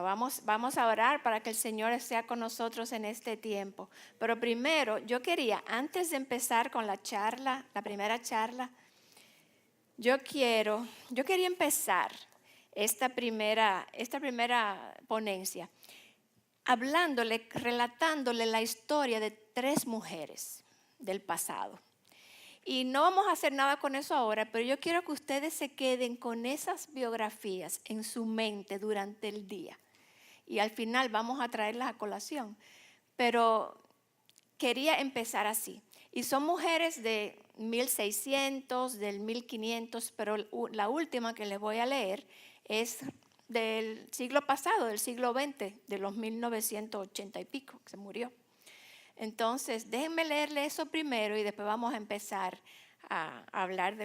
Vamos a orar para que el Señor sea con nosotros en este tiempo. Pero primero, yo quería, antes de empezar con la charla, la primera charla, yo quería empezar esta primera ponencia relatándole la historia de tres mujeres del pasado. Y no vamos a hacer nada con eso ahora, pero yo quiero que ustedes se queden con esas biografías en su mente durante el día. Y al final vamos a traerlas a colación. Pero quería empezar así. Y son mujeres de 1600, del 1500, pero la última que les voy a leer es del siglo pasado, del siglo XX, de los 1980 y pico, que se murió. Entonces, déjenme leerle eso primero y después vamos a empezar a hablar de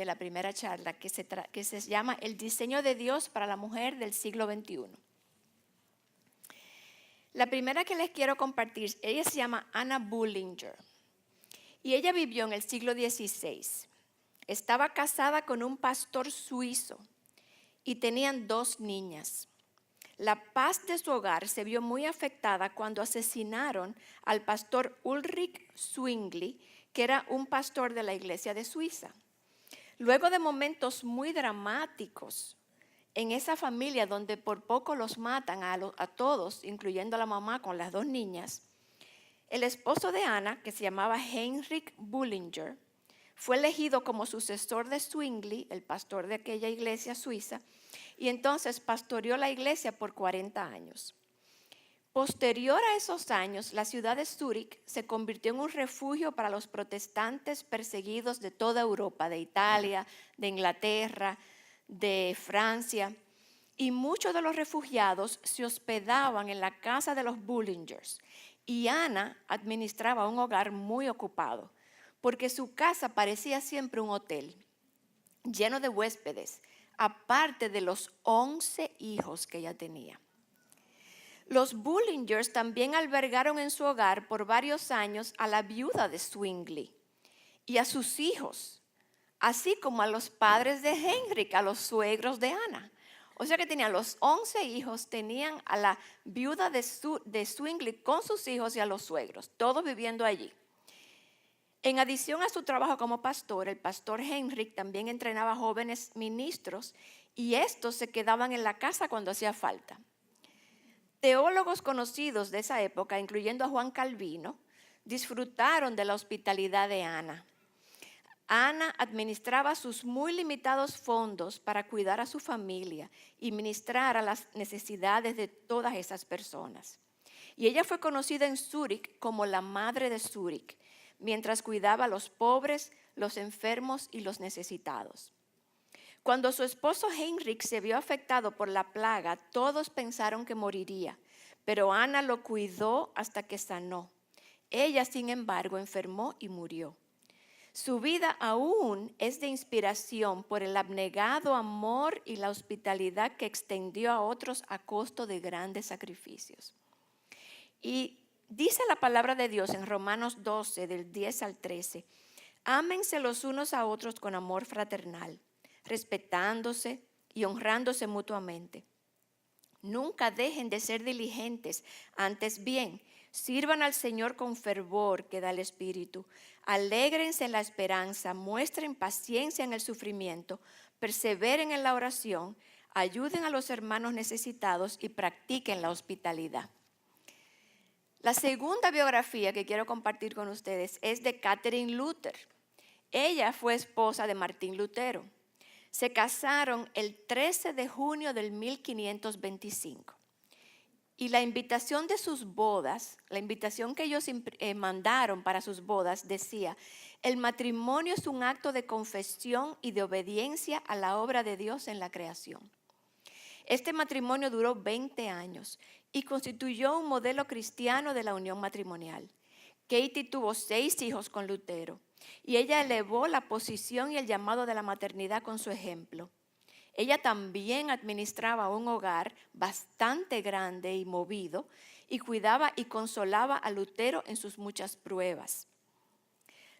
la primera charla que se llama El diseño de Dios para la mujer del siglo XXI. La primera que les quiero compartir, ella se llama Anna Bullinger y ella vivió en el siglo XVI. Estaba casada con un pastor suizo y tenían 2 niñas. La paz de su hogar se vio muy afectada cuando asesinaron al pastor Ulrich Zwingli, que era un pastor de la iglesia de Suiza. Luego de momentos muy dramáticos en esa familia donde por poco los matan a todos, incluyendo a la mamá con las 2 niñas, el esposo de Ana, que se llamaba Heinrich Bullinger, fue elegido como sucesor de Zwingli, el pastor de aquella iglesia suiza, y entonces pastoreó la iglesia por 40 años. Posterior a esos años, la ciudad de Zúrich se convirtió en un refugio para los protestantes perseguidos de toda Europa, de Italia, de Inglaterra, de Francia, y muchos de los refugiados se hospedaban en la casa de los Bullingers, y Ana administraba un hogar muy ocupado, porque su casa parecía siempre un hotel, lleno de huéspedes, aparte de los 11 hijos que ella tenía. Los Bullingers también albergaron en su hogar por varios años a la viuda de Zwingli y a sus hijos, así como a los padres de Heinrich, a los suegros de Ana. O sea que tenían los 11 hijos, tenían a la viuda de Zwingli con sus hijos y a los suegros, todos viviendo allí. En adición a su trabajo como pastor, el pastor Heinrich también entrenaba jóvenes ministros y estos se quedaban en la casa cuando hacía falta. Teólogos conocidos de esa época, incluyendo a Juan Calvino, disfrutaron de la hospitalidad de Ana. Ana administraba sus muy limitados fondos para cuidar a su familia y ministrar a las necesidades de todas esas personas. Y ella fue conocida en Zúrich como la madre de Zúrich, mientras cuidaba a los pobres, los enfermos y los necesitados. Cuando su esposo Heinrich se vio afectado por la plaga, todos pensaron que moriría, pero Ana lo cuidó hasta que sanó. Ella, sin embargo, enfermó y murió. Su vida aún es de inspiración por el abnegado amor y la hospitalidad que extendió a otros a costo de grandes sacrificios. Y dice la palabra de Dios en Romanos 12, del 10 al 13, ámense los unos a otros con amor fraternal, respetándose y honrándose mutuamente. Nunca dejen de ser diligentes, antes bien, sirvan al Señor con fervor que da el Espíritu. Alégrense en la esperanza, muestren paciencia en el sufrimiento, perseveren en la oración, ayuden a los hermanos necesitados y practiquen la hospitalidad. La segunda biografía que quiero compartir con ustedes es de Catherine Luther. Ella fue esposa de Martín Lutero. Se casaron el 13 de junio del 1525. Y la invitación de sus bodas, la invitación que ellos mandaron para sus bodas decía, el matrimonio es un acto de confesión y de obediencia a la obra de Dios en la creación. Este matrimonio duró 20 años y constituyó un modelo cristiano de la unión matrimonial. Katie tuvo 6 hijos con Lutero y ella elevó la posición y el llamado de la maternidad con su ejemplo. Ella también administraba un hogar bastante grande y movido y cuidaba y consolaba a Lutero en sus muchas pruebas.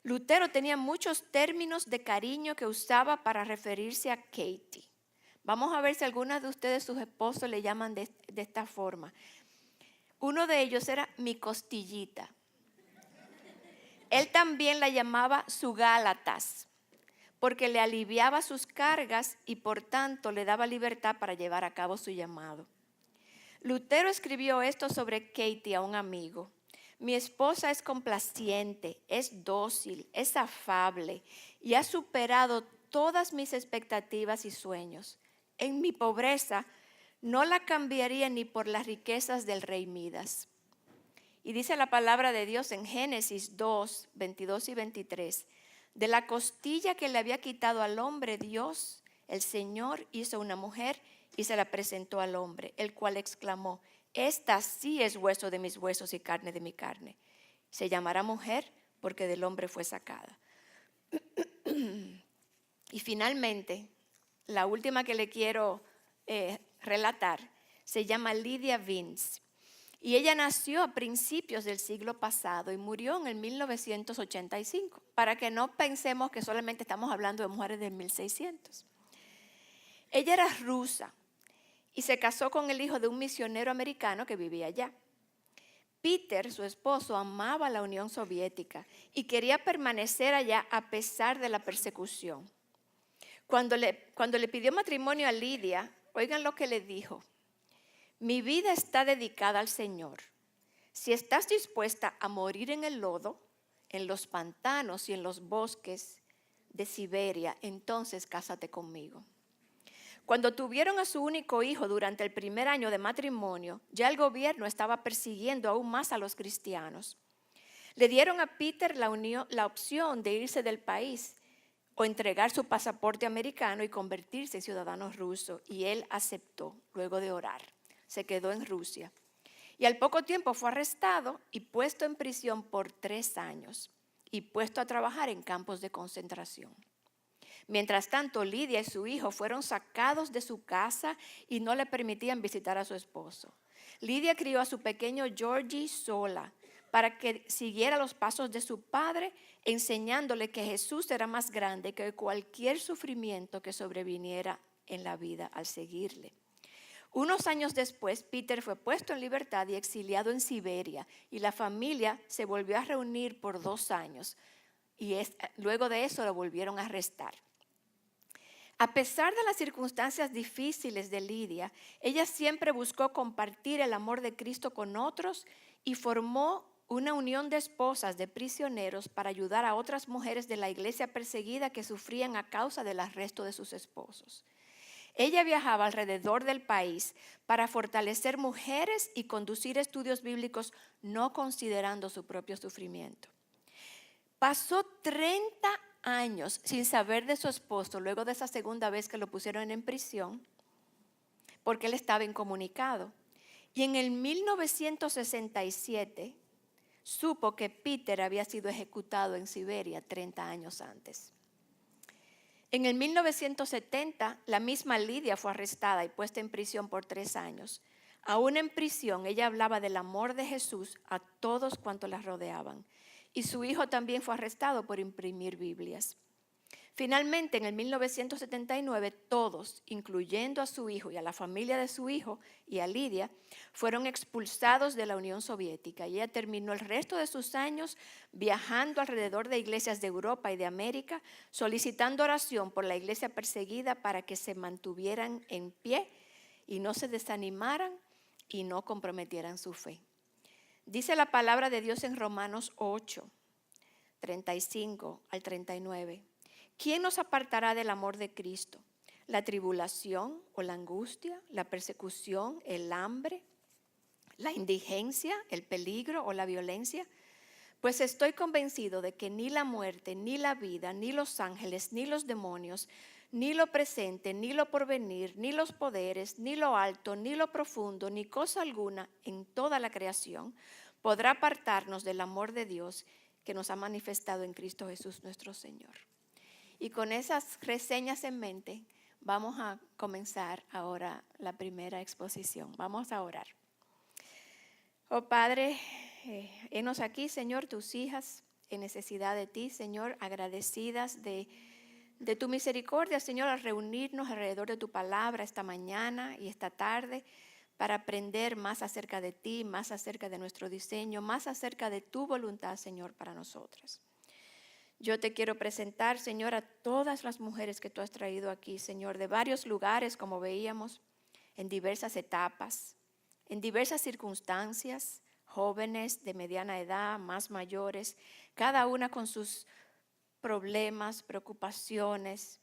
Lutero tenía muchos términos de cariño que usaba para referirse a Katie. Vamos a ver si algunas de ustedes, sus esposos, le llaman de esta forma. Uno de ellos era mi costillita. Él también la llamaba su Gálatas, porque le aliviaba sus cargas y por tanto le daba libertad para llevar a cabo su llamado. Lutero escribió esto sobre Katie a un amigo. Mi esposa es complaciente, es dócil, es afable y ha superado todas mis expectativas y sueños. En mi pobreza no la cambiaría ni por las riquezas del rey Midas. Y dice la palabra de Dios en Génesis 2, 22 y 23. De la costilla que le había quitado al hombre, Dios, el Señor, hizo una mujer y se la presentó al hombre, el cual exclamó: esta sí es hueso de mis huesos y carne de mi carne. Se llamará mujer porque del hombre fue sacada. Y finalmente, la última que le quiero relatar se llama Lydia Vince. Y ella nació a principios del siglo pasado y murió en el 1985, para que no pensemos que solamente estamos hablando de mujeres del 1600. Ella era rusa y se casó con el hijo de un misionero americano que vivía allá. Peter, su esposo, amaba la Unión Soviética y quería permanecer allá a pesar de la persecución. Cuando le pidió matrimonio a Lidia, oigan lo que le dijo: mi vida está dedicada al Señor. Si estás dispuesta a morir en el lodo, en los pantanos y en los bosques de Siberia, entonces cásate conmigo. Cuando tuvieron a su único hijo durante el primer año de matrimonio, ya el gobierno estaba persiguiendo aún más a los cristianos. Le dieron a Peter la opción de irse del país o entregar su pasaporte americano y convertirse en ciudadano ruso, y él aceptó luego de orar. Se quedó en Rusia. Y al poco tiempo fue arrestado y puesto en prisión por 3 años y puesto a trabajar en campos de concentración. Mientras tanto, Lidia y su hijo fueron sacados de su casa y no le permitían visitar a su esposo. Lidia crió a su pequeño Georgie sola para que siguiera los pasos de su padre, enseñándole que Jesús era más grande que cualquier sufrimiento que sobreviniera en la vida al seguirle. Unos años después, Peter fue puesto en libertad y exiliado en Siberia, y la familia se volvió a reunir por 2 años, y luego de eso lo volvieron a arrestar. A pesar de las circunstancias difíciles de Lidia, ella siempre buscó compartir el amor de Cristo con otros y formó una unión de esposas de prisioneros para ayudar a otras mujeres de la iglesia perseguida que sufrían a causa del arresto de sus esposos. Ella viajaba alrededor del país para fortalecer mujeres y conducir estudios bíblicos, no considerando su propio sufrimiento. Pasó 30 años sin saber de su esposo luego de esa segunda vez que lo pusieron en prisión, porque él estaba incomunicado. Y en el 1967 supo que Peter había sido ejecutado en Siberia 30 años antes. En el 1970, la misma Lidia fue arrestada y puesta en prisión por 3 años. Aún en prisión, ella hablaba del amor de Jesús a todos cuantos la rodeaban. Y su hijo también fue arrestado por imprimir Biblias. Finalmente, en el 1979, todos, incluyendo a su hijo y a la familia de su hijo y a Lidia, fueron expulsados de la Unión Soviética. Y ella terminó el resto de sus años viajando alrededor de iglesias de Europa y de América, solicitando oración por la iglesia perseguida para que se mantuvieran en pie y no se desanimaran y no comprometieran su fe. Dice la palabra de Dios en Romanos 8, 35 al 39. ¿Quién nos apartará del amor de Cristo? ¿La tribulación o la angustia, la persecución, el hambre, la indigencia, el peligro o la violencia? Pues estoy convencido de que ni la muerte, ni la vida, ni los ángeles, ni los demonios, ni lo presente, ni lo porvenir, ni los poderes, ni lo alto, ni lo profundo, ni cosa alguna en toda la creación podrá apartarnos del amor de Dios que nos ha manifestado en Cristo Jesús nuestro Señor. Y con esas reseñas en mente, vamos a comenzar ahora la primera exposición. Vamos a orar. Oh Padre, henos aquí, Señor, tus hijas en necesidad de ti, Señor, agradecidas de de tu misericordia, Señor, al reunirnos alrededor de tu palabra esta mañana y esta tarde para aprender más acerca de ti, más acerca de nuestro diseño, más acerca de tu voluntad, Señor, para nosotras. Yo te quiero presentar, Señor, a todas las mujeres que tú has traído aquí, Señor, de varios lugares, como veíamos, en diversas etapas, en diversas circunstancias, jóvenes de mediana edad, más mayores, cada una con sus problemas, preocupaciones,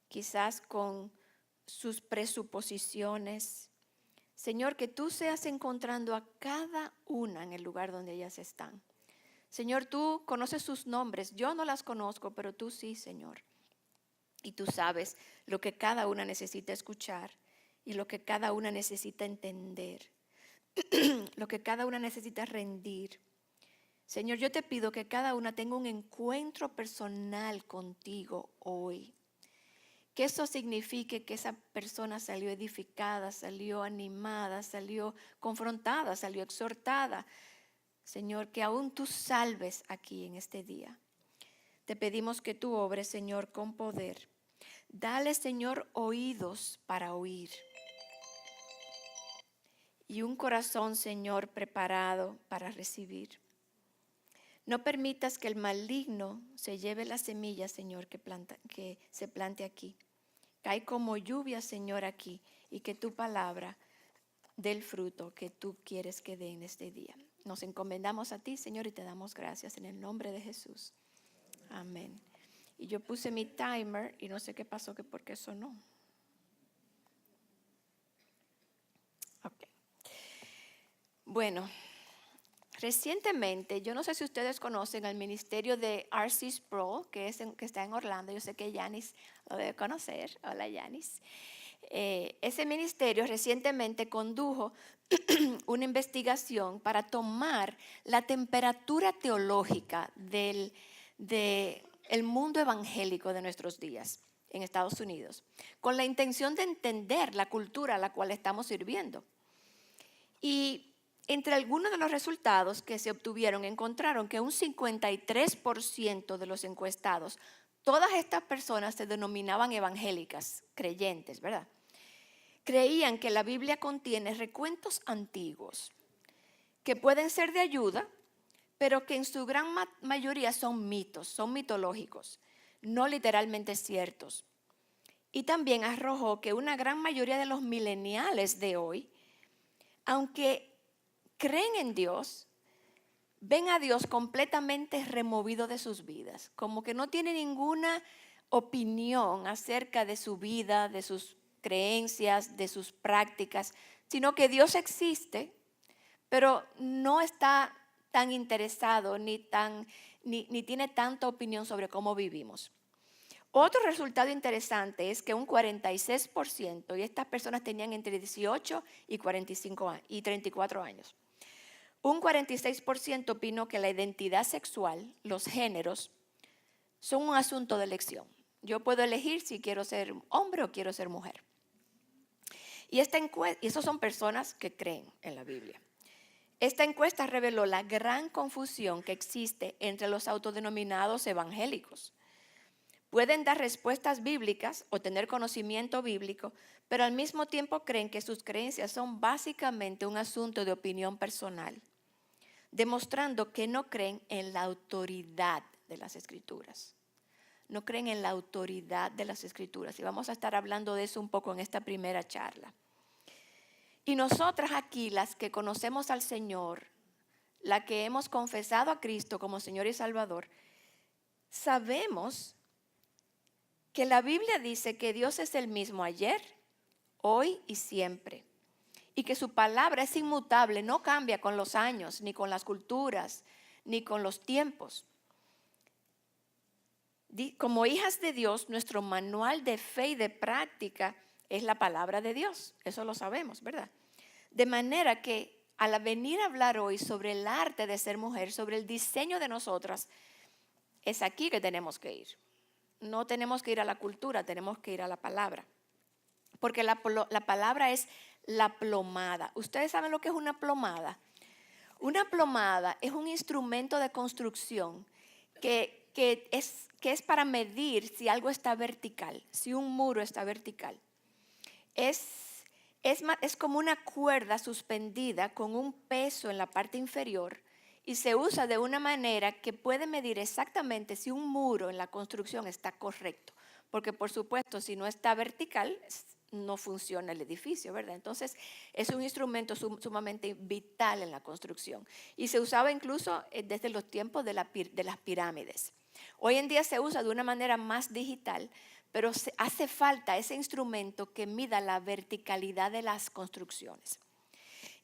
quizás con sus presuposiciones. Señor, que tú seas encontrando a cada una en el lugar donde ellas están. Señor, tú conoces sus nombres, yo no las conozco, pero tú sí, Señor. Y tú sabes lo que cada una necesita escuchar y lo que cada una necesita entender, lo que cada una necesita rendir. Señor, yo te pido que cada una tenga un encuentro personal contigo hoy. Que eso signifique que esa persona salió edificada, salió animada, salió confrontada, salió exhortada. Señor, que aún tú salves aquí en este día. Te pedimos que tú obres, Señor, con poder. Dale, Señor, oídos para oír. Y un corazón, Señor, preparado para recibir. No permitas que el maligno se lleve la semilla, Señor, que se plante aquí. Cae como lluvia, Señor, aquí, y que tu palabra dé el fruto que tú quieres que dé en este día. Nos encomendamos a ti, Señor, y te damos gracias en el nombre de Jesús. Amén. Y yo puse mi timer y no sé qué pasó, que por qué sonó. Ok. Bueno, recientemente, yo no sé si ustedes conocen al ministerio de R.C. Sproul, que está en Orlando. Yo sé que Yanis lo debe conocer. Hola, Yanis. Ese ministerio recientemente condujo una investigación para tomar la temperatura teológica del mundo evangélico de nuestros días en Estados Unidos, con la intención de entender la cultura a la cual estamos sirviendo. Y entre algunos de los resultados que se obtuvieron, encontraron que un 53% de los encuestados, todas estas personas se denominaban evangélicas, creyentes, ¿verdad? Creían que la Biblia contiene recuentos antiguos que pueden ser de ayuda, pero que en su gran mayoría son mitos, son mitológicos, no literalmente ciertos. Y también arrojó que una gran mayoría de los millennials de hoy, aunque creen en Dios, ven a Dios completamente removido de sus vidas, como que no tiene ninguna opinión acerca de su vida, de sus creencias, de sus prácticas, sino que Dios existe, pero no está tan interesado ni tiene tanta opinión sobre cómo vivimos. Otro resultado interesante es que un 46%, y estas personas tenían entre 18 y 45 años, y 34 años, un 46% opinó que la identidad sexual, los géneros, son un asunto de elección. Yo puedo elegir si quiero ser hombre o quiero ser mujer. Y esos son personas que creen en la Biblia. Esta encuesta reveló la gran confusión que existe entre los autodenominados evangélicos. Pueden dar respuestas bíblicas o tener conocimiento bíblico, pero al mismo tiempo creen que sus creencias son básicamente un asunto de opinión personal, demostrando que no creen en la autoridad de las Escrituras. No creen en la autoridad de las Escrituras. Y vamos a estar hablando de eso un poco en esta primera charla. Y nosotras aquí, las que conocemos al Señor, la que hemos confesado a Cristo como Señor y Salvador, sabemos que la Biblia dice que Dios es el mismo ayer, hoy y siempre. Y que su palabra es inmutable, no cambia con los años, ni con las culturas, ni con los tiempos. Como hijas de Dios, nuestro manual de fe y de práctica es la palabra de Dios. Eso lo sabemos, ¿verdad? De manera que al venir a hablar hoy sobre el arte de ser mujer, sobre el diseño de nosotras, es aquí que tenemos que ir. No tenemos que ir a la cultura, tenemos que ir a la palabra. Porque la palabra es la plomada. ¿Ustedes saben lo que es una plomada? Una plomada es un instrumento de construcción que que es para medir si algo está vertical, si un muro está vertical. Es como una cuerda suspendida con un peso en la parte inferior y se usa de una manera que puede medir exactamente si un muro en la construcción está correcto. Porque por supuesto, si no está vertical, no funciona el edificio, ¿verdad? Entonces, es un instrumento sumamente vital en la construcción. Y se usaba incluso desde los tiempos de las pirámides. Hoy en día se usa de una manera más digital, pero hace falta ese instrumento que mida la verticalidad de las construcciones.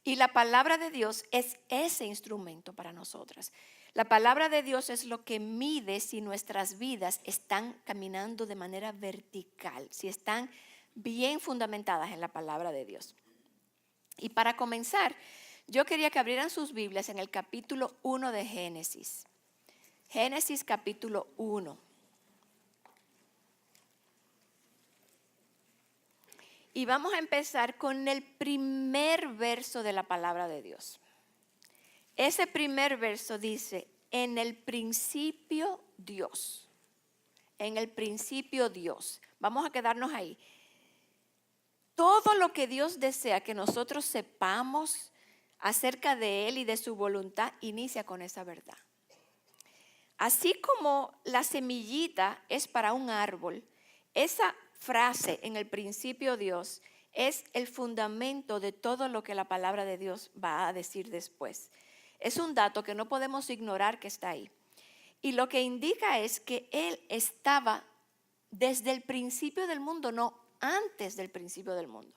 Y la palabra de Dios es ese instrumento para nosotras. La palabra de Dios es lo que mide si nuestras vidas están caminando de manera vertical, si están bien fundamentadas en la palabra de Dios. Y para comenzar, yo quería que abrieran sus Biblias en el capítulo 1 de Génesis. Génesis capítulo 1. Y vamos a empezar con el primer verso de la palabra de Dios. Ese primer verso dice, en el principio Dios. En el principio Dios. Vamos a quedarnos ahí. Todo lo que Dios desea que nosotros sepamos acerca de Él y de su voluntad inicia con esa verdad. Así como la semillita es para un árbol, esa frase en el principio Dios es el fundamento de todo lo que la palabra de Dios va a decir después. Es un dato que no podemos ignorar que está ahí. Y lo que indica es que Él estaba desde el principio del mundo, no antes del principio del mundo.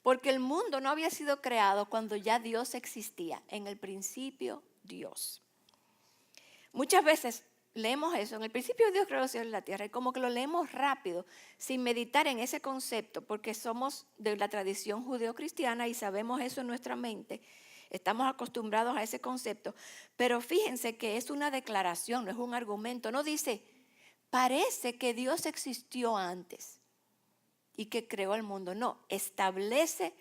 Porque el mundo no había sido creado cuando ya Dios existía. En el principio Dios. Muchas veces leemos eso, en el principio Dios creó los cielos y la tierra, y como que lo leemos rápido, sin meditar en ese concepto, porque somos de la tradición judeocristiana y sabemos eso en nuestra mente, estamos acostumbrados a ese concepto, pero fíjense que es una declaración, no es un argumento, no dice, parece que Dios existió antes y que creó el mundo, no, establece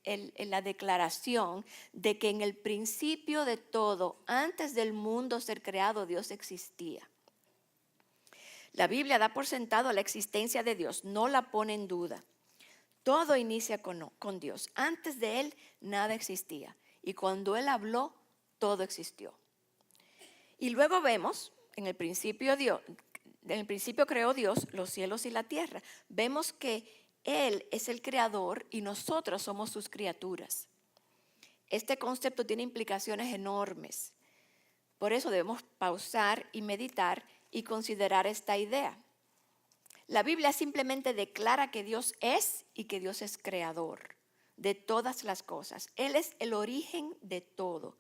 la declaración de que en el principio de todo, antes del mundo ser creado, Dios existía. La Biblia da por sentado la existencia de Dios, no la pone en duda. Todo inicia con Dios. Antes de Él nada existía. Y cuando Él habló, todo existió. Y luego vemos, en el principio creó Dios los cielos y la tierra. Vemos que Él es el creador y nosotros somos sus criaturas. Este concepto tiene implicaciones enormes. Por eso debemos pausar y meditar y considerar esta idea. La Biblia simplemente declara que Dios es y que Dios es creador de todas las cosas. Él es el origen de todo.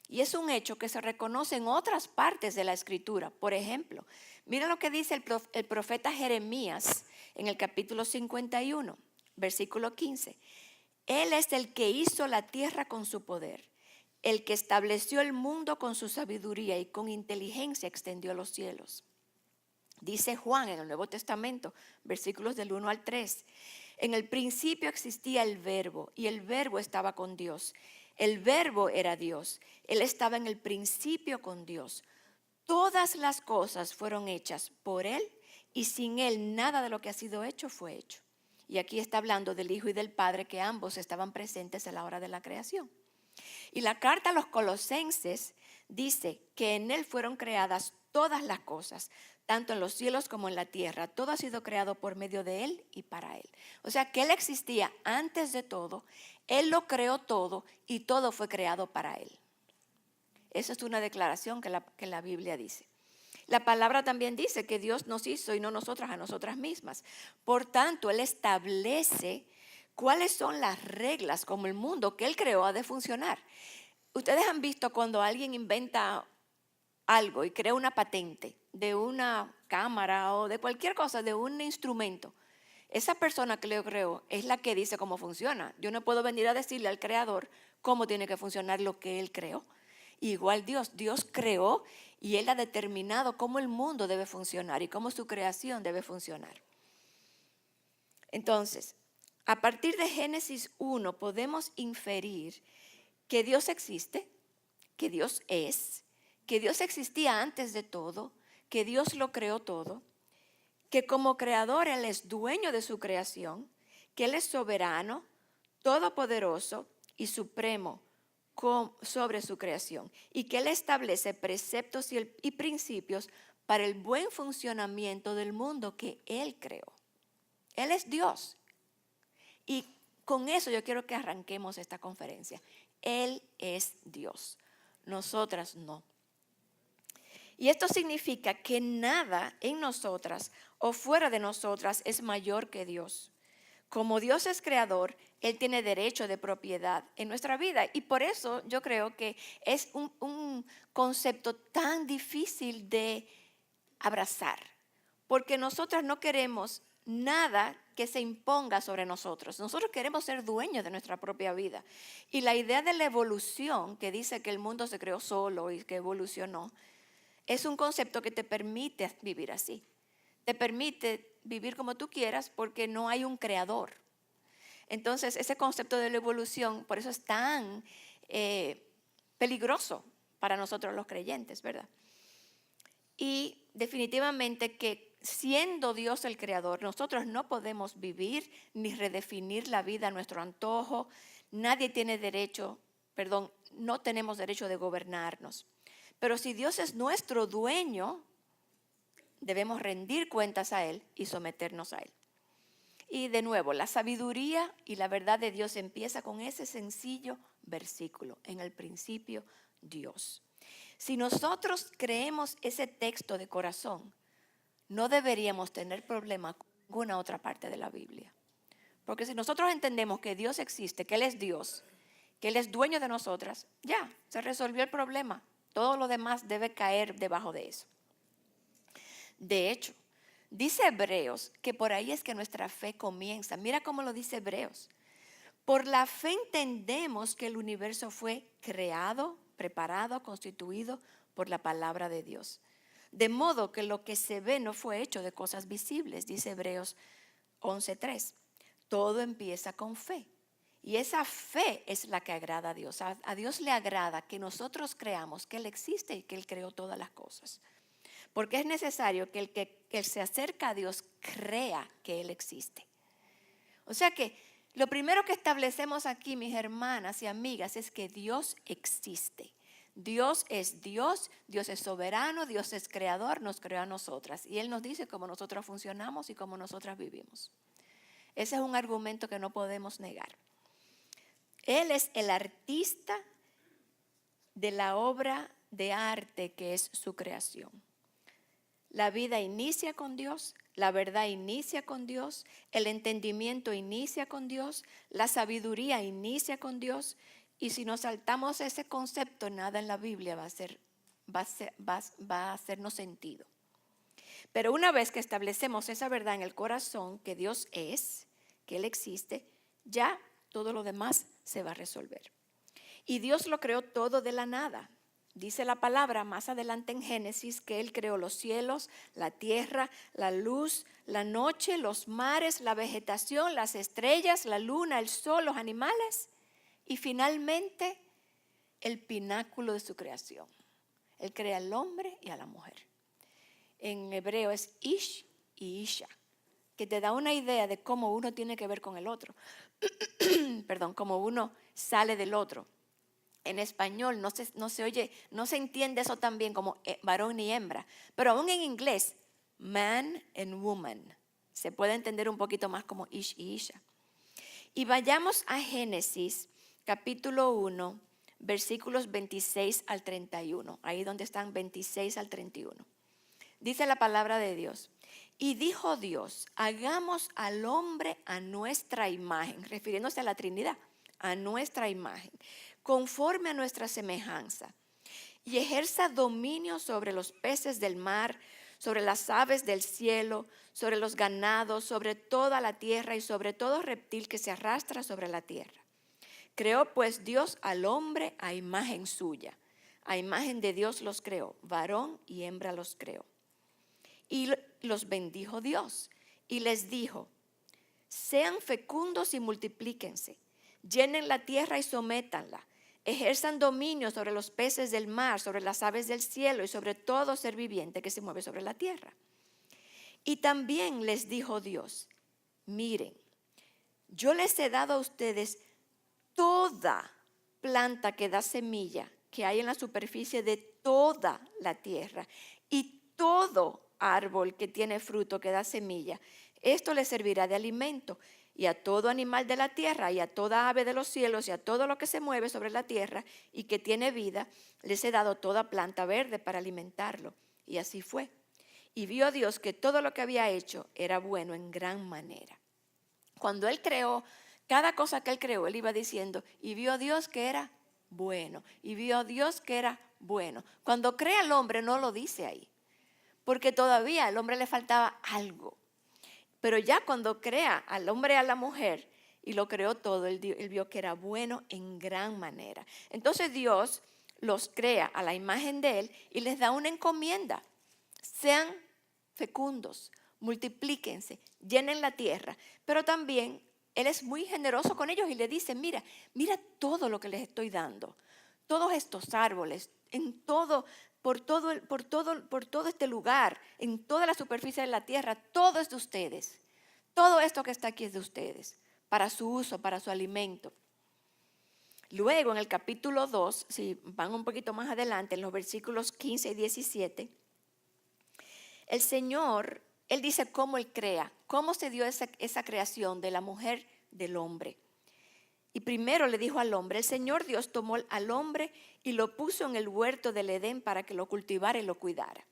Y es un hecho que se reconoce en otras partes de la Escritura. Por ejemplo, mira lo que dice el profeta Jeremías en el capítulo 51, versículo 15. Él es el que hizo la tierra con su poder, el que estableció el mundo con su sabiduría y con inteligencia extendió los cielos. Dice Juan en el Nuevo Testamento, versículos del 1 al 3. En el principio existía el Verbo y el Verbo estaba con Dios. El Verbo era Dios. Él estaba en el principio con Dios. Todas las cosas fueron hechas por Él y sin Él nada de lo que ha sido hecho fue hecho. Y aquí está hablando del Hijo y del Padre, que ambos estaban presentes a la hora de la creación. Y la carta a los Colosenses dice que en Él fueron creadas todas las cosas, tanto en los cielos como en la tierra. Todo ha sido creado por medio de Él y para Él. O sea que Él existía antes de todo, Él lo creó todo y todo fue creado para Él. Esa es una declaración que la Biblia dice. La palabra también dice que Dios nos hizo y no nosotras a nosotras mismas. Por tanto, Él establece cuáles son las reglas como el mundo que Él creó ha de funcionar. Ustedes han visto cuando alguien inventa algo y crea una patente de una cámara o de cualquier cosa, de un instrumento. Esa persona que lo creó es la que dice cómo funciona. Yo no puedo venir a decirle al creador cómo tiene que funcionar lo que Él creó. Igual Dios creó y Él ha determinado cómo el mundo debe funcionar y cómo su creación debe funcionar. Entonces, a partir de Génesis 1 podemos inferir que Dios existe, que Dios es, que Dios existía antes de todo, que Dios lo creó todo, que como creador Él es dueño de su creación, que Él es soberano, todopoderoso y supremo sobre su creación, y que Él establece preceptos y principios para el buen funcionamiento del mundo que Él creó. Él es Dios. Y con eso yo quiero que arranquemos esta conferencia. Él es Dios, nosotras no. Y esto significa que nada en nosotras o fuera de nosotras es mayor que Dios. Como Dios es creador, Él tiene derecho de propiedad en nuestra vida. Y por eso yo creo que es un concepto tan difícil de abrazar. Porque nosotras no queremos nada que se imponga sobre nosotros. Nosotros queremos ser dueños de nuestra propia vida. Y la idea de la evolución, que dice que el mundo se creó solo y que evolucionó, es un concepto que te permite vivir así. Te permite vivir como tú quieras porque no hay un creador. Entonces, ese concepto de la evolución, por eso es tan peligroso para nosotros los creyentes, ¿verdad? Y definitivamente que siendo Dios el creador, nosotros no podemos vivir ni redefinir la vida a nuestro antojo. Nadie tiene derecho, no tenemos derecho de gobernarnos. Pero si Dios es nuestro dueño, debemos rendir cuentas a Él y someternos a Él. Y de nuevo, la sabiduría y la verdad de Dios empieza con ese sencillo versículo. En el principio, Dios. Si nosotros creemos ese texto de corazón, no deberíamos tener problema con ninguna otra parte de la Biblia. Porque si nosotros entendemos que Dios existe, que Él es Dios, que Él es dueño de nosotras, ya, se resolvió el problema. Todo lo demás debe caer debajo de eso. De hecho, dice Hebreos que por ahí es que nuestra fe comienza. Mira cómo lo dice Hebreos. Por la fe entendemos que el universo fue creado, preparado, constituido por la palabra de Dios. De modo que lo que se ve no fue hecho de cosas visibles, dice Hebreos 11:3. Todo empieza con fe. Y esa fe es la que agrada a Dios. A Dios le agrada que nosotros creamos que Él existe y que Él creó todas las cosas. Porque es necesario que el que se acerca a Dios crea que Él existe. O sea que lo primero que establecemos aquí, mis hermanas y amigas, es que Dios existe. Dios es Dios, Dios es soberano, Dios es creador, nos creó a nosotras. Y Él nos dice cómo nosotras funcionamos y cómo nosotras vivimos. Ese es un argumento que no podemos negar. Él es el artista de la obra de arte que es su creación. La vida inicia con Dios, la verdad inicia con Dios, el entendimiento inicia con Dios, la sabiduría inicia con Dios. Y si nos saltamos ese concepto, nada en la Biblia va a hacernos sentido. Pero una vez que establecemos esa verdad en el corazón, que Dios es, que Él existe, ya todo lo demás se va a resolver. Y Dios lo creó todo de la nada. Dice la palabra más adelante en Génesis que Él creó los cielos, la tierra, la luz, la noche, los mares, la vegetación, las estrellas, la luna, el sol, los animales y finalmente el pináculo de su creación. Él crea al hombre y a la mujer. En hebreo es Ish y Isha, que te da una idea de cómo uno tiene que ver con el otro. Cómo uno sale del otro. En español no se oye, no se entiende eso tan bien como varón y hembra. Pero aún en inglés, man and woman, se puede entender un poquito más como Ish y Isha. Y vayamos a Génesis, capítulo 1, versículos 26 al 31. Ahí donde están 26 al 31. Dice la palabra de Dios. Y dijo Dios, hagamos al hombre a nuestra imagen, refiriéndose a la Trinidad, a nuestra imagen, conforme a nuestra semejanza, y ejerza dominio sobre los peces del mar, sobre las aves del cielo, sobre los ganados, sobre toda la tierra y sobre todo reptil que se arrastra sobre la tierra. Creó pues Dios al hombre a imagen suya, a imagen de Dios los creó, varón y hembra los creó. Y los bendijo Dios y les dijo, sean fecundos y multiplíquense, llenen la tierra y sométanla, ejerzan dominio sobre los peces del mar, sobre las aves del cielo y sobre todo ser viviente que se mueve sobre la tierra. Y también les dijo Dios, miren, yo les he dado a ustedes toda planta que da semilla que hay en la superficie de toda la tierra y todo árbol que tiene fruto que da semilla. Esto les servirá de alimento, y a todo animal de la tierra y a toda ave de los cielos y a todo lo que se mueve sobre la tierra y que tiene vida, les he dado toda planta verde para alimentarlo. Y así fue. Y vio Dios que todo lo que había hecho era bueno en gran manera. Cuando Él creó, cada cosa que Él creó, Él iba diciendo, y vio Dios que era bueno, y vio Dios que era bueno. Cuando crea al hombre no lo dice ahí, porque todavía al hombre le faltaba algo. Pero ya cuando crea al hombre y a la mujer y lo creó todo, él vio que era bueno en gran manera. Entonces Dios los crea a la imagen de Él y les da una encomienda. Sean fecundos, multiplíquense, llenen la tierra. Pero también Él es muy generoso con ellos y le dice, mira todo lo que les estoy dando. Todos estos árboles, por todo este lugar, en toda la superficie de la tierra, todo es de ustedes. Todo esto que está aquí es de ustedes, para su uso, para su alimento. Luego en el capítulo 2, si van un poquito más adelante, en los versículos 15 y 17, el Señor, Él dice cómo Él crea, cómo se dio esa creación de la mujer del hombre. Y primero le dijo al hombre, el Señor Dios tomó al hombre y lo puso en el huerto del Edén para que lo cultivara y lo cuidara.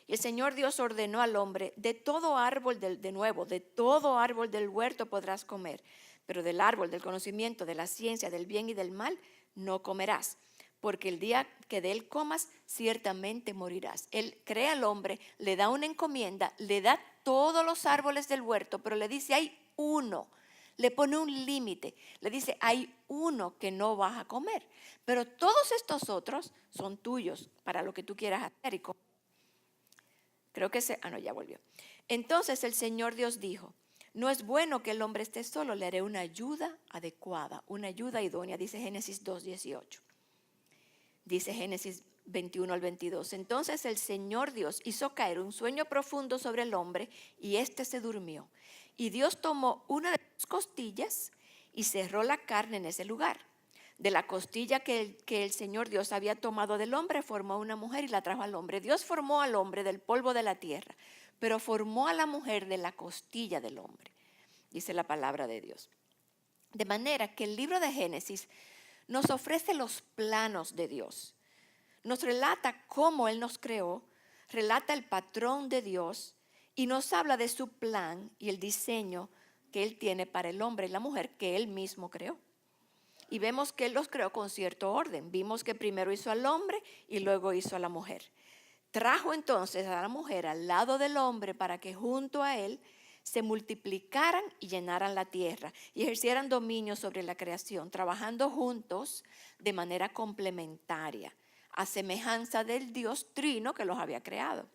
Y el Señor Dios ordenó al hombre, de todo árbol del huerto podrás comer, pero del árbol del conocimiento, de la ciencia, del bien y del mal, no comerás, porque el día que de él comas, ciertamente morirás. Él crea al hombre, le da una encomienda, le da todos los árboles del huerto, pero le dice, hay uno. Le pone un límite, le dice, hay uno que no vas a comer, pero todos estos otros son tuyos para lo que tú quieras hacer y comer. Ya volvió. Entonces el Señor Dios dijo, no es bueno que el hombre esté solo, le haré una ayuda adecuada, una ayuda idónea, dice Génesis 2:18. Dice Génesis 21 al 22. Entonces el Señor Dios hizo caer un sueño profundo sobre el hombre y éste se durmió. Y Dios tomó una de sus costillas y cerró la carne en ese lugar. De la costilla que el Señor Dios había tomado del hombre, formó una mujer y la trajo al hombre. Dios formó al hombre del polvo de la tierra, pero formó a la mujer de la costilla del hombre, dice la palabra de Dios. De manera que el libro de Génesis nos ofrece los planos de Dios. Nos relata cómo Él nos creó, relata el patrón de Dios y nos habla de su plan y el diseño que Él tiene para el hombre y la mujer que Él mismo creó. Y vemos que Él los creó con cierto orden. Vimos que primero hizo al hombre y luego hizo a la mujer. Trajo entonces a la mujer al lado del hombre para que junto a Él se multiplicaran y llenaran la tierra y ejercieran dominio sobre la creación, trabajando juntos de manera complementaria, a semejanza del Dios trino que los había creado.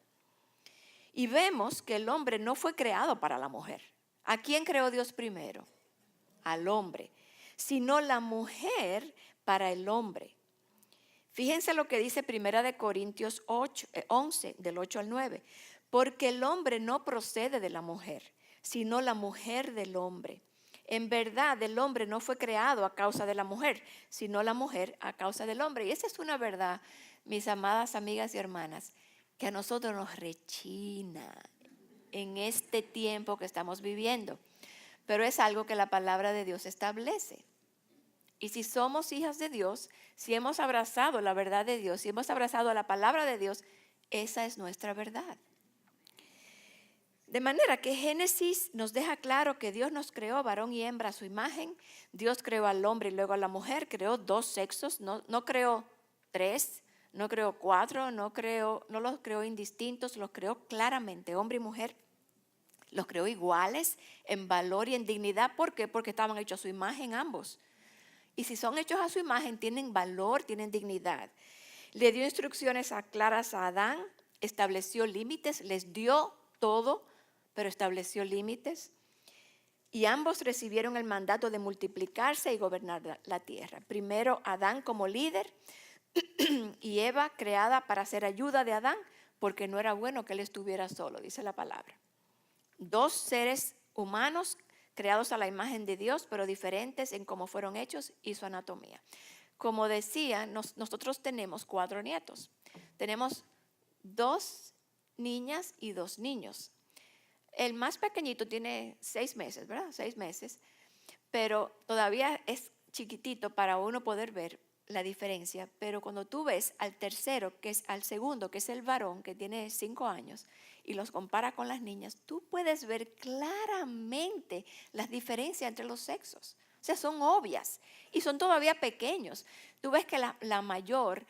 Y vemos que el hombre no fue creado para la mujer. ¿A quién creó Dios primero? Al hombre. Sino la mujer para el hombre. Fíjense lo que dice 1 Corintios 11, del 8 al 9. Porque el hombre no procede de la mujer, sino la mujer del hombre. En verdad, el hombre no fue creado a causa de la mujer, sino la mujer a causa del hombre. Y esa es una verdad, mis amadas amigas y hermanas, que a nosotros nos rechina en este tiempo que estamos viviendo. Pero es algo que la palabra de Dios establece. Y si somos hijas de Dios, si hemos abrazado la verdad de Dios, si hemos abrazado la palabra de Dios, esa es nuestra verdad. De manera que Génesis nos deja claro que Dios nos creó varón y hembra a su imagen. Dios creó al hombre y luego a la mujer, creó dos sexos, no creó tres, no creó cuatro, no los creó indistintos, los creó claramente, hombre y mujer. Los creó iguales en valor y en dignidad. ¿Por qué? Porque estaban hechos a su imagen ambos. Y si son hechos a su imagen, tienen valor, tienen dignidad. Le dio instrucciones claras a Adán, estableció límites, les dio todo, pero estableció límites. Y ambos recibieron el mandato de multiplicarse y gobernar la tierra. Primero Adán como líder y Eva creada para ser ayuda de Adán, porque no era bueno que él estuviera solo, dice la palabra. Dos seres humanos creados a la imagen de Dios, pero diferentes en cómo fueron hechos y su anatomía. Como decía, nosotros tenemos 4 nietos. Tenemos 2 niñas y 2 niños. El más pequeñito tiene 6 meses, ¿verdad? 6 meses, pero todavía es chiquitito para uno poder ver la diferencia. Pero cuando tú ves al tercero, que es al segundo, que es el varón, que tiene 5 años, y los compara con las niñas, tú puedes ver claramente las diferencias entre los sexos. O sea, son obvias y son todavía pequeños. Tú ves que la mayor,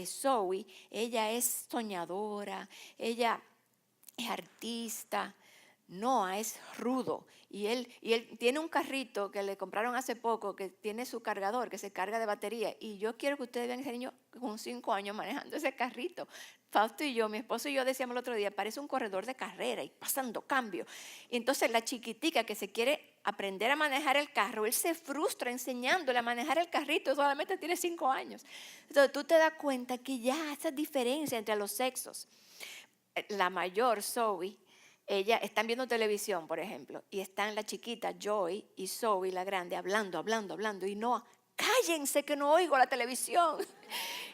Zoe, ella es soñadora, ella es artista. Noah es rudo y él tiene un carrito que le compraron hace poco que tiene su cargador, que se carga de batería, y yo quiero que ustedes vean ese niño con 5 años manejando ese carrito. Fausto y yo, mi esposo y yo decíamos el otro día, parece un corredor de carrera y pasando cambio. Y entonces la chiquitica que se quiere aprender a manejar el carro, él se frustra enseñándole a manejar el carrito, solamente tiene 5 años. Entonces tú te das cuenta que ya esa diferencia entre los sexos. La mayor, Zoe, ella están viendo televisión, por ejemplo, y están la chiquita Joy y Zoe, la grande, hablando, y no, cállense que no oigo la televisión.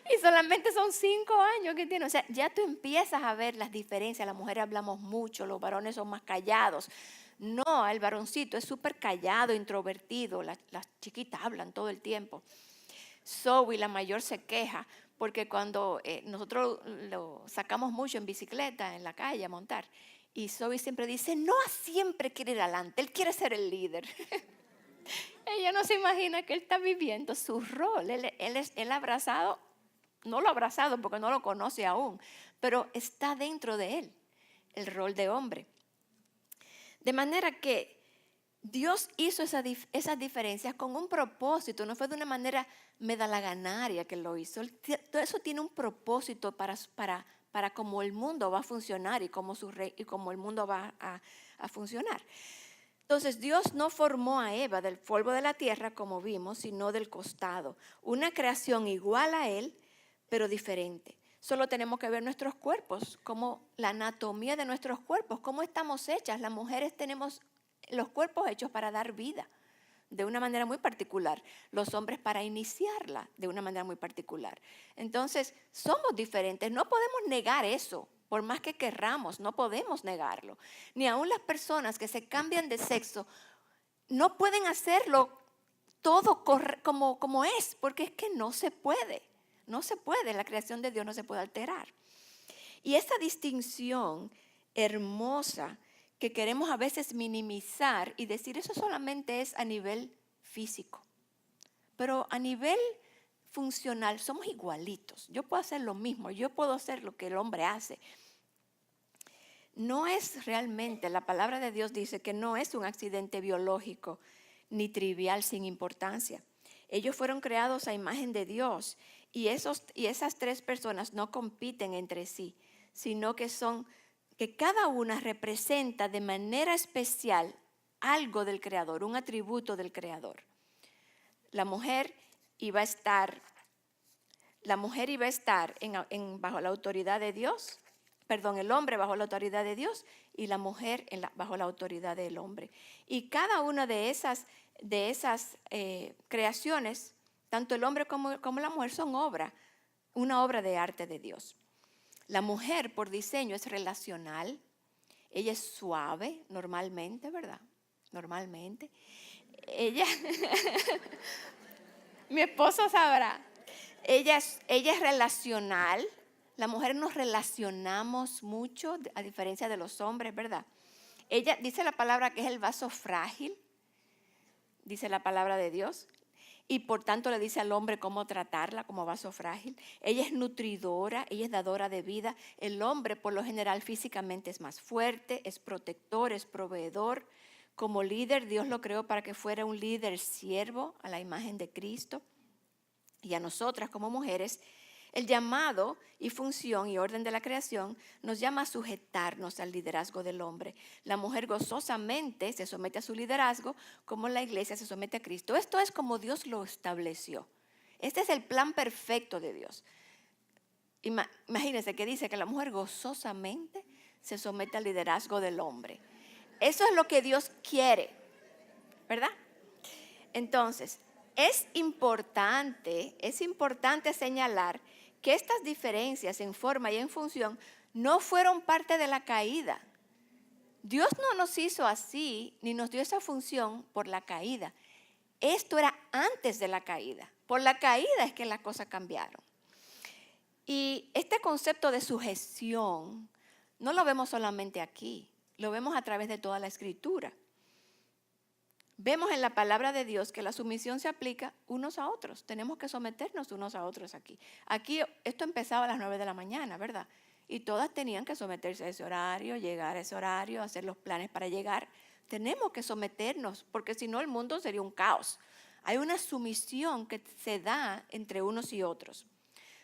Y solamente son 5 años que tiene. O sea, ya tú empiezas a ver las diferencias. Las mujeres hablamos mucho, los varones son más callados. No, el varoncito es súper callado, introvertido. Las chiquitas hablan todo el tiempo. Zoe, la mayor, se queja porque cuando nosotros lo sacamos mucho en bicicleta, en la calle a montar, y Zoe siempre dice, no siempre quiere ir adelante, él quiere ser el líder. Ella no se imagina que él está viviendo su rol. Él abrazado, no lo ha abrazado porque no lo conoce aún, pero está dentro de él el rol de hombre. De manera que Dios hizo esas diferencias con un propósito, no fue de una manera medalaganaria que lo hizo. Todo eso tiene un propósito para cómo el mundo va a funcionar y cómo el mundo va a funcionar. Entonces Dios no formó a Eva del polvo de la tierra como vimos, sino del costado. Una creación igual a él, pero diferente. Solo tenemos que ver nuestros cuerpos, como la anatomía de nuestros cuerpos, cómo estamos hechas. Las mujeres tenemos los cuerpos hechos para dar vida de una manera muy particular, los hombres para iniciarla de una manera muy particular. Entonces, somos diferentes, no podemos negar eso, por más que querramos, no podemos negarlo. Ni aún las personas que se cambian de sexo no pueden hacerlo todo como es, porque es que no se puede, la creación de Dios no se puede alterar. Y esa distinción hermosa que queremos a veces minimizar y decir eso solamente es a nivel físico. Pero a nivel funcional somos igualitos. Yo puedo hacer lo mismo, yo puedo hacer lo que el hombre hace. No es realmente, la palabra de Dios dice que no es un accidente biológico ni trivial sin importancia. Ellos fueron creados a imagen de Dios y esas 3 personas no compiten entre sí, sino que cada una representa de manera especial algo del Creador, un atributo del Creador. La mujer iba a estar bajo la autoridad de Dios, el hombre bajo la autoridad de Dios y la mujer bajo la autoridad del hombre. Y cada una de esas creaciones, tanto el hombre como la mujer, son una obra de arte de Dios. La mujer por diseño es relacional, ella es suave normalmente, ¿verdad? Normalmente. Mi esposo sabrá, ella es relacional, las mujeres nos relacionamos mucho, a diferencia de los hombres, ¿verdad? Ella dice la palabra que es el vaso frágil, dice la palabra de Dios. Y por tanto le dice al hombre cómo tratarla como vaso frágil. Ella es nutridora, ella es dadora de vida. El hombre por lo general físicamente es más fuerte, es protector, es proveedor. Como líder Dios lo creó para que fuera un líder siervo a la imagen de Cristo. Y a nosotras como mujeres El llamado y función y orden de la creación nos llama a sujetarnos al liderazgo del hombre. La mujer gozosamente se somete a su liderazgo como la iglesia se somete a Cristo. Esto es como Dios lo estableció. Este es el plan perfecto de Dios. Imagínense que dice que la mujer gozosamente se somete al liderazgo del hombre. Eso es lo que Dios quiere, ¿verdad? Entonces, es importante señalar que estas diferencias en forma y en función no fueron parte de la caída. Dios no nos hizo así ni nos dio esa función por la caída. Esto era antes de la caída. Por la caída es que las cosas cambiaron. Y este concepto de sujeción no lo vemos solamente aquí, lo vemos a través de toda la Escritura. Vemos en la palabra de Dios que la sumisión se aplica unos a otros. Tenemos que someternos unos a otros aquí. Aquí esto empezaba a las 9 de la mañana, ¿verdad? Y todas tenían que someterse a ese horario, llegar a ese horario, hacer los planes para llegar. Tenemos que someternos, porque si no el mundo sería un caos. Hay una sumisión que se da entre unos y otros.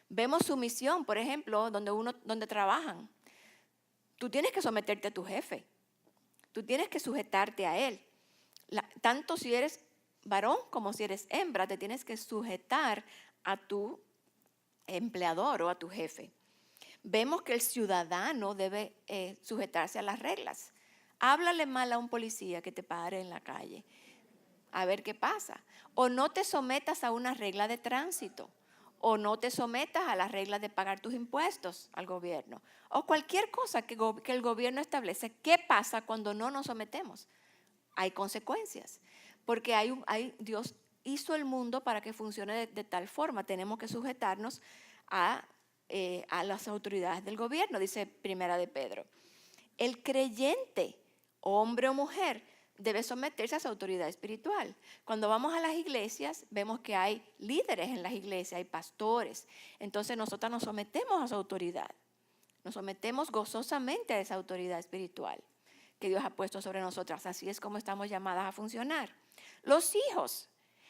Vemos sumisión, por ejemplo, donde trabajan. Tú tienes que someterte a tu jefe. Tú tienes que sujetarte a él. Tanto si eres varón como si eres hembra, te tienes que sujetar a tu empleador o a tu jefe. Vemos que el ciudadano debe sujetarse a las reglas. Háblale mal a un policía que te pare en la calle, a ver qué pasa. O no te sometas a una regla de tránsito, o no te sometas a las reglas de pagar tus impuestos al gobierno, o cualquier cosa que el gobierno establece. ¿Qué pasa cuando no nos sometemos? Hay consecuencias, porque Dios hizo el mundo para que funcione de tal forma. Tenemos que sujetarnos a las autoridades del gobierno, dice Primera de Pedro. El creyente, hombre o mujer, debe someterse a su autoridad espiritual. Cuando vamos a las iglesias, vemos que hay líderes en las iglesias, hay pastores. Entonces nosotros nos sometemos a su autoridad. Nos sometemos gozosamente a esa autoridad espiritual que Dios ha puesto sobre nosotras. Así es como estamos llamadas a funcionar. Los hijos.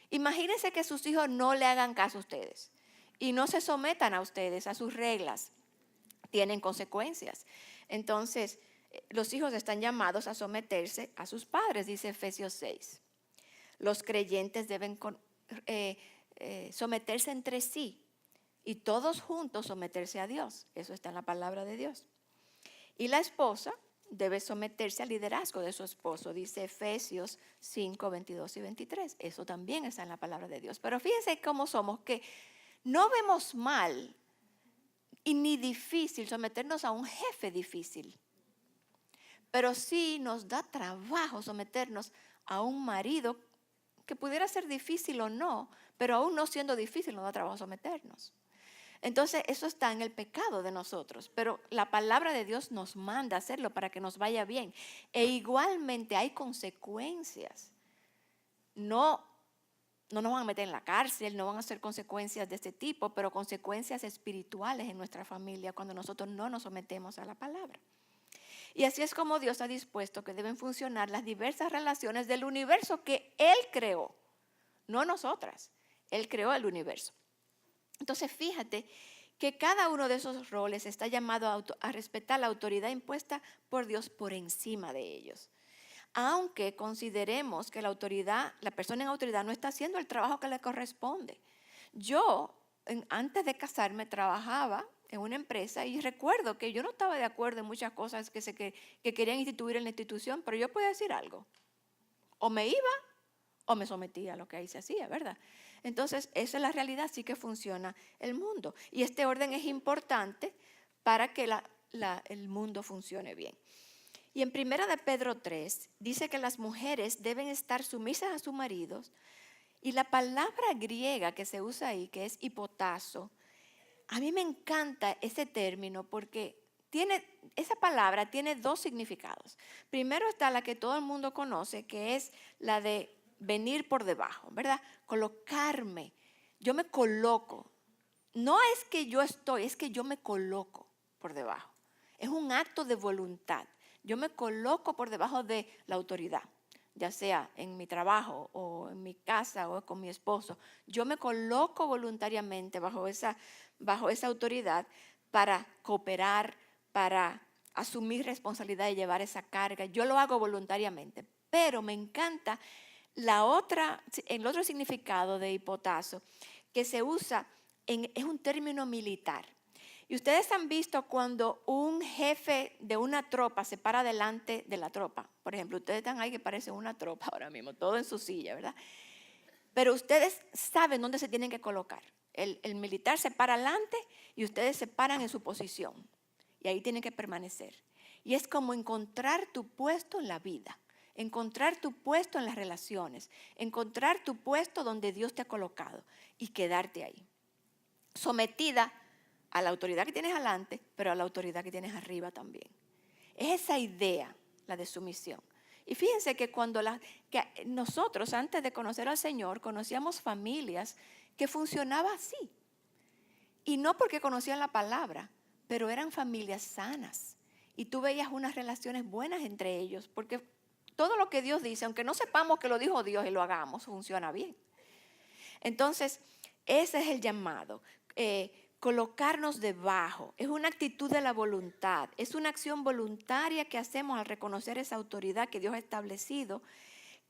Imagínense que sus hijos no le hagan caso a ustedes y no se sometan a ustedes, a sus reglas. Tienen consecuencias. Entonces, los hijos están llamados a someterse a sus padres, dice Efesios 6. Los creyentes deben someterse entre sí y todos juntos someterse a Dios. Eso está en la palabra de Dios. Y la esposa debe someterse al liderazgo de su esposo, dice Efesios 5, 22 y 23. Eso también está en la palabra de Dios. Pero fíjense cómo somos, que no vemos mal y ni difícil someternos a un jefe difícil. Pero sí nos da trabajo someternos a un marido que pudiera ser difícil o no, pero aún no siendo difícil nos da trabajo someternos. Entonces eso está en el pecado de nosotros, pero la palabra de Dios nos manda a hacerlo para que nos vaya bien. E igualmente hay consecuencias. No nos van a meter en la cárcel, no van a ser consecuencias de este tipo, pero consecuencias espirituales en nuestra familia cuando nosotros no nos sometemos a la palabra. Y así es como Dios ha dispuesto que deben funcionar las diversas relaciones del universo que Él creó, no nosotras. Él creó el universo. Entonces fíjate que cada uno de esos roles está llamado a respetar la autoridad impuesta por Dios por encima de ellos. Aunque consideremos que la persona en autoridad no está haciendo el trabajo que le corresponde. Yo, antes de casarme, trabajaba en una empresa y recuerdo que yo no estaba de acuerdo en muchas cosas que querían instituir en la institución, pero yo podía decir algo. O me iba o me sometía a lo que ahí se hacía, ¿verdad? Entonces, esa es la realidad, así que funciona el mundo. Y este orden es importante para que el mundo funcione bien. Y en 1 de Pedro 3 dice que las mujeres deben estar sumisas a sus maridos. Y la palabra griega que se usa ahí, que es hipotazo, a mí me encanta ese término porque esa palabra tiene dos significados. Primero está la que todo el mundo conoce, que es la de venir por debajo, ¿verdad? Colocarme. Yo me coloco. No es que yo estoy, es que yo me coloco por debajo. Es un acto de voluntad. Yo me coloco por debajo de la autoridad. ya sea en mi trabajo o en mi casa o con mi esposo, yo me coloco voluntariamente bajo esa autoridad para cooperar, para asumir responsabilidad y llevar esa carga. Yo lo hago voluntariamente, pero me encanta el otro significado de hipotazo que se usa, es un término militar. Y ustedes han visto cuando un jefe de una tropa se para delante de la tropa. Por ejemplo, ustedes están ahí que parecen una tropa ahora mismo, todo en su silla, ¿verdad? Pero ustedes saben dónde se tienen que colocar. El militar se para adelante y ustedes se paran en su posición. Y ahí tienen que permanecer. Y es como encontrar tu puesto en la vida, encontrar tu puesto en las relaciones, encontrar tu puesto donde Dios te ha colocado y quedarte ahí. Sometida a la autoridad que tienes adelante, pero a la autoridad que tienes arriba también. Es esa idea, la de sumisión. Y fíjense que que nosotros antes de conocer al Señor conocíamos familias que funcionaban así. Y no porque conocían la palabra, pero eran familias sanas. Y tú veías unas relaciones buenas entre ellos, porque todo lo que Dios dice, aunque no sepamos que lo dijo Dios y lo hagamos, funciona bien. Entonces, ese es el llamado. Colocarnos debajo. Es una actitud de la voluntad. Es una acción voluntaria que hacemos al reconocer esa autoridad que Dios ha establecido,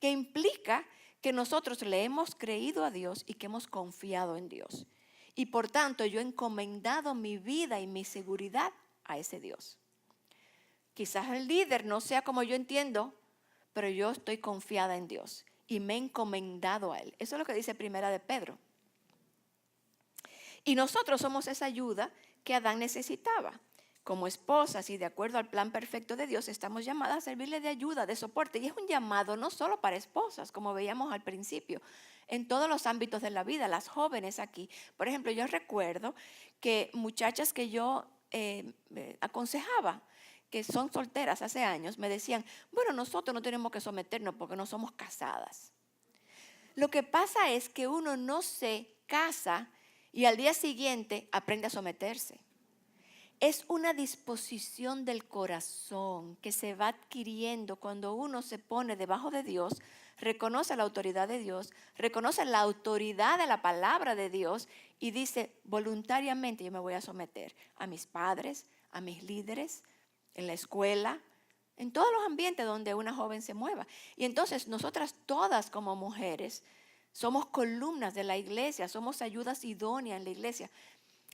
que implica que nosotros le hemos creído a Dios y que hemos confiado en Dios. Y por tanto, yo he encomendado mi vida y mi seguridad a ese Dios. Quizás el líder no sea como yo entiendo, pero yo estoy confiada en Dios y me he encomendado a Él. Eso es lo que dice Primera de Pedro. Y nosotros somos esa ayuda que Adán necesitaba. Como esposas y de acuerdo al plan perfecto de Dios, estamos llamadas a servirle de ayuda, de soporte. Y es un llamado no solo para esposas, como veíamos al principio, en todos los ámbitos de la vida, las jóvenes aquí. Por ejemplo, yo recuerdo que muchachas que yo aconsejaba, que son solteras hace años, me decían, bueno, nosotros no tenemos que someternos porque no somos casadas. Lo que pasa es que uno no se casa y al día siguiente aprende a someterse. Es una disposición del corazón que se va adquiriendo cuando uno se pone debajo de Dios, reconoce la autoridad de Dios, reconoce la autoridad de la palabra de Dios y dice, voluntariamente yo me voy a someter a mis padres, a mis líderes, en la escuela, en todos los ambientes donde una joven se mueva. Y entonces nosotras todas como mujeres somos columnas de la iglesia, somos ayudas idóneas en la iglesia.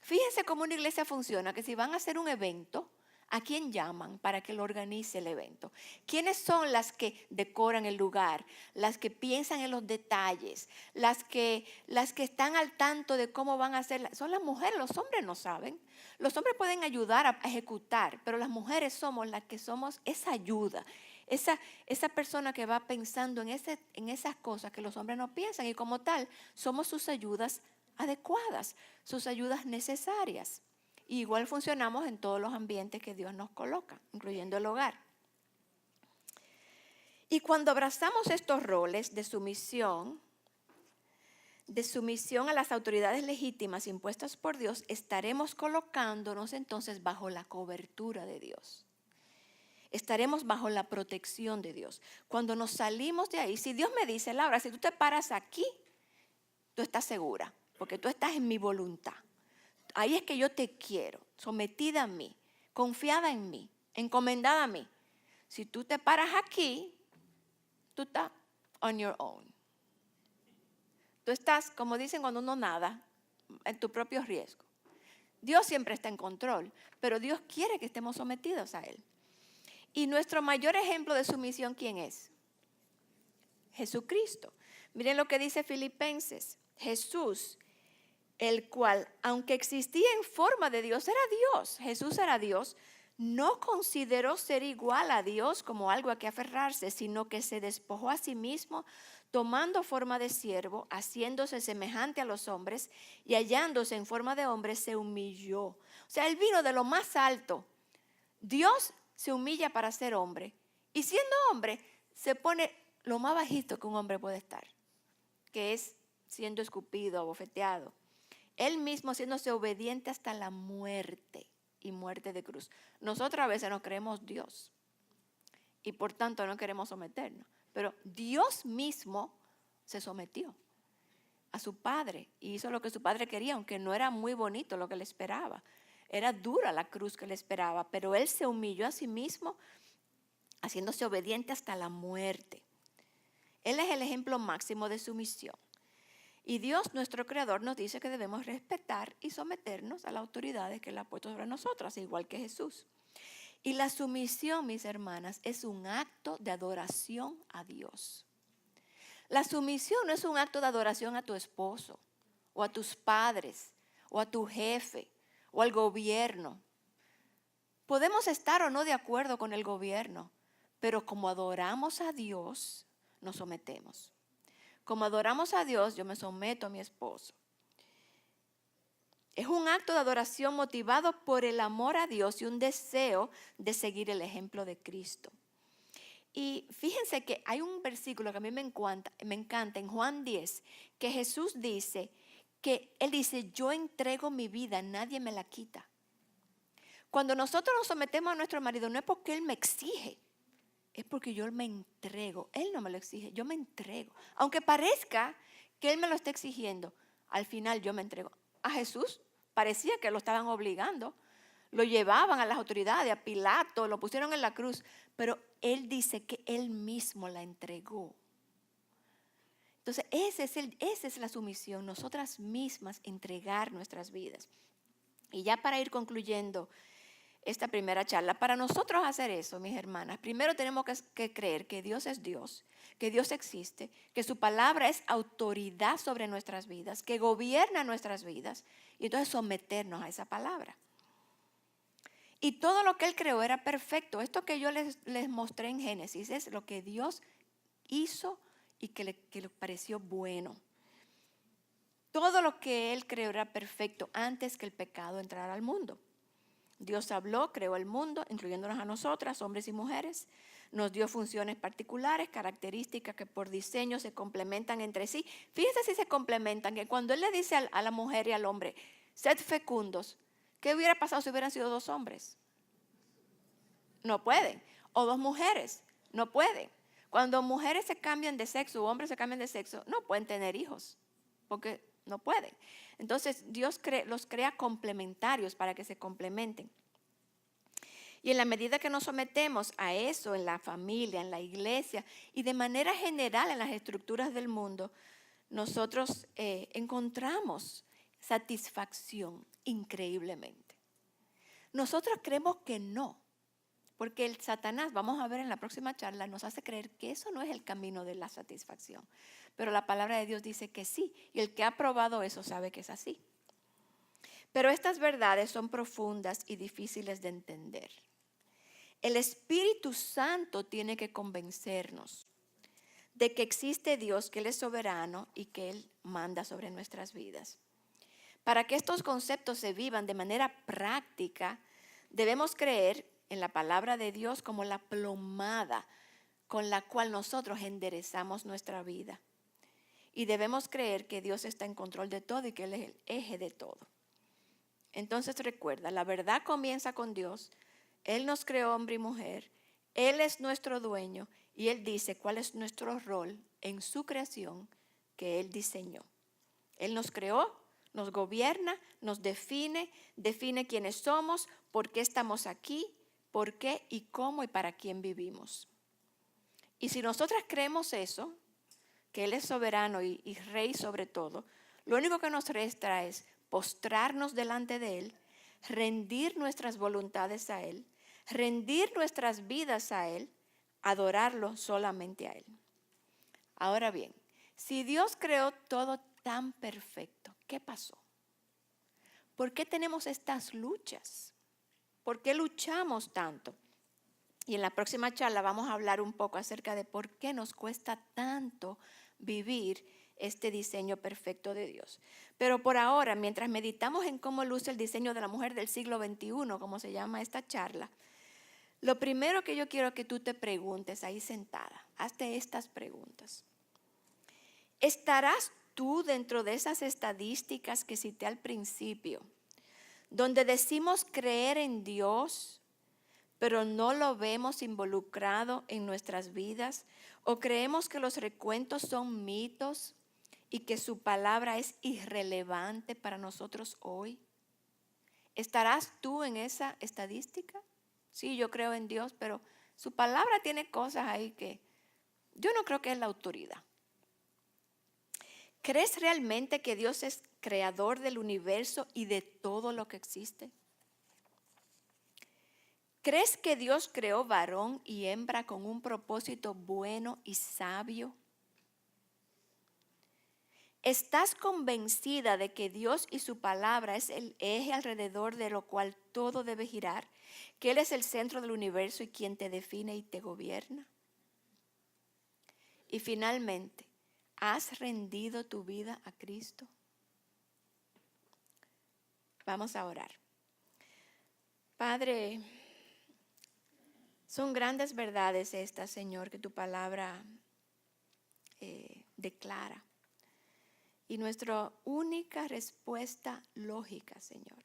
Fíjense cómo una iglesia funciona, que si van a hacer un evento, ¿a quién llaman para que lo organice el evento? ¿Quiénes son las que decoran el lugar? Las que piensan en los detalles, las que están al tanto de cómo van a hacer. Son las mujeres, los hombres no saben. Los hombres pueden ayudar a ejecutar, pero las mujeres somos las que somos esa ayuda. Esa persona que va pensando en esas cosas que los hombres no piensan y como tal somos sus ayudas adecuadas, sus ayudas necesarias. Y igual funcionamos en todos los ambientes que Dios nos coloca, incluyendo el hogar. Y cuando abrazamos estos roles de sumisión a las autoridades legítimas impuestas por Dios, estaremos colocándonos entonces bajo la cobertura de Dios. Estaremos bajo la protección de Dios. Cuando nos salimos de ahí, si Dios me dice, Laura, si tú te paras aquí, tú estás segura, porque tú estás en mi voluntad. Ahí es que yo te quiero, sometida a mí, confiada en mí, encomendada a mí. Si tú te paras aquí, tú estás on your own. Tú estás, como dicen cuando uno nada, en tu propio riesgo. Dios siempre está en control, pero Dios quiere que estemos sometidos a Él. Y nuestro mayor ejemplo de sumisión, ¿quién es? Jesucristo. Miren lo que dice Filipenses. Jesús, el cual, aunque existía en forma de Dios, era Dios. Jesús era Dios. No consideró ser igual a Dios como algo a que aferrarse, sino que se despojó a sí mismo, tomando forma de siervo, haciéndose semejante a los hombres y hallándose en forma de hombre, se humilló. O sea, Él vino de lo más alto. Dios se humilla para ser hombre. Y siendo hombre, se pone lo más bajito que un hombre puede estar, que es siendo escupido, abofeteado. Él mismo haciéndose obediente hasta la muerte y muerte de cruz. Nosotros a veces nos creemos Dios y por tanto no queremos someternos. Pero Dios mismo se sometió a su padre y hizo lo que su padre quería, aunque no era muy bonito lo que le esperaba. Era dura la cruz que le esperaba, pero él se humilló a sí mismo, haciéndose obediente hasta la muerte. Él es el ejemplo máximo de sumisión. Y Dios, nuestro Creador, nos dice que debemos respetar y someternos a las autoridades que Él ha puesto sobre nosotras, igual que Jesús. Y la sumisión, mis hermanas, es un acto de adoración a Dios. La sumisión no es un acto de adoración a tu esposo, o a tus padres, o a tu jefe, o al gobierno. Podemos estar o no de acuerdo con el gobierno, pero como adoramos a Dios, nos sometemos. Como adoramos a Dios, yo me someto a mi esposo. Es un acto de adoración motivado por el amor a Dios y un deseo de seguir el ejemplo de Cristo. Y fíjense que hay un versículo que a mí me encanta en Juan 10, que Jesús dice, Él dice, yo entrego mi vida, nadie me la quita. Cuando nosotros nos sometemos a nuestro marido, no es porque Él me exige, es porque yo me entrego. Él no me lo exige, yo me entrego. Aunque parezca que Él me lo está exigiendo, al final yo me entrego. A Jesús parecía que lo estaban obligando. Lo llevaban a las autoridades, a Pilato, lo pusieron en la cruz. Pero Él dice que Él mismo la entregó. Entonces, esa es la sumisión, nosotras mismas entregar nuestras vidas. Y ya para ir concluyendo esta primera charla, para nosotros hacer eso, mis hermanas, primero tenemos que creer que Dios es Dios, que Dios existe, que su palabra es autoridad sobre nuestras vidas, que gobierna nuestras vidas, y entonces someternos a esa palabra. Y todo lo que Él creó era perfecto. Esto que yo les mostré en Génesis es lo que Dios hizo y que le pareció bueno. Todo lo que Él creó era perfecto antes que el pecado entrara al mundo. Dios habló, creó el mundo, incluyéndonos a nosotras, hombres y mujeres. Nos dio funciones particulares, características que por diseño se complementan entre sí. Fíjense si se complementan, que cuando Él le dice a la mujer y al hombre, sed fecundos, ¿qué hubiera pasado si hubieran sido dos hombres? No pueden. O dos mujeres, no pueden. Cuando mujeres se cambian de sexo o hombres se cambian de sexo, no pueden tener hijos, porque no pueden. Entonces Dios los crea complementarios para que se complementen. Y en la medida que nos sometemos a eso en la familia, en la iglesia y de manera general en las estructuras del mundo, nosotros encontramos satisfacción increíblemente. Nosotros creemos que no, porque el Satanás, vamos a ver en la próxima charla, nos hace creer que eso no es el camino de la satisfacción. Pero la palabra de Dios dice que sí, y el que ha probado eso sabe que es así. Pero estas verdades son profundas y difíciles de entender. El Espíritu Santo tiene que convencernos de que existe Dios, que Él es soberano y que Él manda sobre nuestras vidas. Para que estos conceptos se vivan de manera práctica, debemos creer en la palabra de Dios como la plomada con la cual nosotros enderezamos nuestra vida. Y debemos creer que Dios está en control de todo y que Él es el eje de todo. Entonces recuerda, la verdad comienza con Dios. Él nos creó hombre y mujer. Él es nuestro dueño y Él dice cuál es nuestro rol en su creación que Él diseñó. Él nos creó, nos gobierna, nos define quiénes somos, por qué estamos aquí, por qué y cómo y para quién vivimos. Y si nosotras creemos eso, que Él es soberano y rey sobre todo, lo único que nos resta es postrarnos delante de Él, rendir nuestras voluntades a Él, rendir nuestras vidas a Él, adorarlo solamente a Él. Ahora bien, si Dios creó todo tan perfecto, ¿qué pasó? ¿Por qué tenemos estas luchas? ¿Por qué luchamos tanto? Y en la próxima charla vamos a hablar un poco acerca de por qué nos cuesta tanto vivir este diseño perfecto de Dios. Pero por ahora, mientras meditamos en cómo luce el diseño de la mujer del siglo XXI, como se llama esta charla, lo primero que yo quiero que tú te preguntes ahí sentada, hazte estas preguntas. ¿Estarás tú dentro de esas estadísticas que cité al principio, donde decimos creer en Dios, pero no lo vemos involucrado en nuestras vidas, o creemos que los recuentos son mitos y que su palabra es irrelevante para nosotros hoy. ¿Estarás tú en esa estadística? Sí, yo creo en Dios, pero su palabra tiene cosas ahí que yo no creo que es la autoridad. ¿Crees realmente que Dios es creador del universo y de todo lo que existe? ¿Crees que Dios creó varón y hembra con un propósito bueno y sabio? ¿Estás convencida de que Dios y su palabra es el eje alrededor de lo cual todo debe girar? ¿Que Él es el centro del universo y quien te define y te gobierna? Y finalmente, ¿has rendido tu vida a Cristo? Vamos a orar. Padre, son grandes verdades estas, Señor, que tu palabra declara. Y nuestra única respuesta lógica, Señor,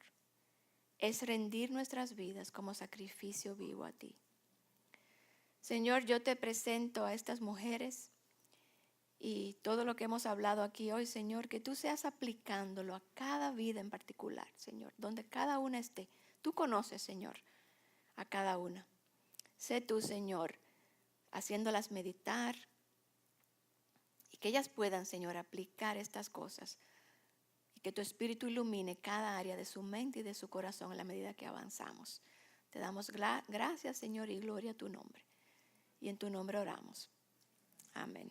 es rendir nuestras vidas como sacrificio vivo a ti. Señor, yo te presento a estas mujeres y todo lo que hemos hablado aquí hoy, Señor, que tú seas aplicándolo a cada vida en particular, Señor, donde cada una esté. Tú conoces, Señor, a cada una. Sé tú, Señor, haciéndolas meditar y que ellas puedan, Señor, aplicar estas cosas y que tu Espíritu ilumine cada área de su mente y de su corazón en la medida que avanzamos. Te damos gracias, Señor, y gloria a tu nombre. Y en tu nombre oramos. Amén.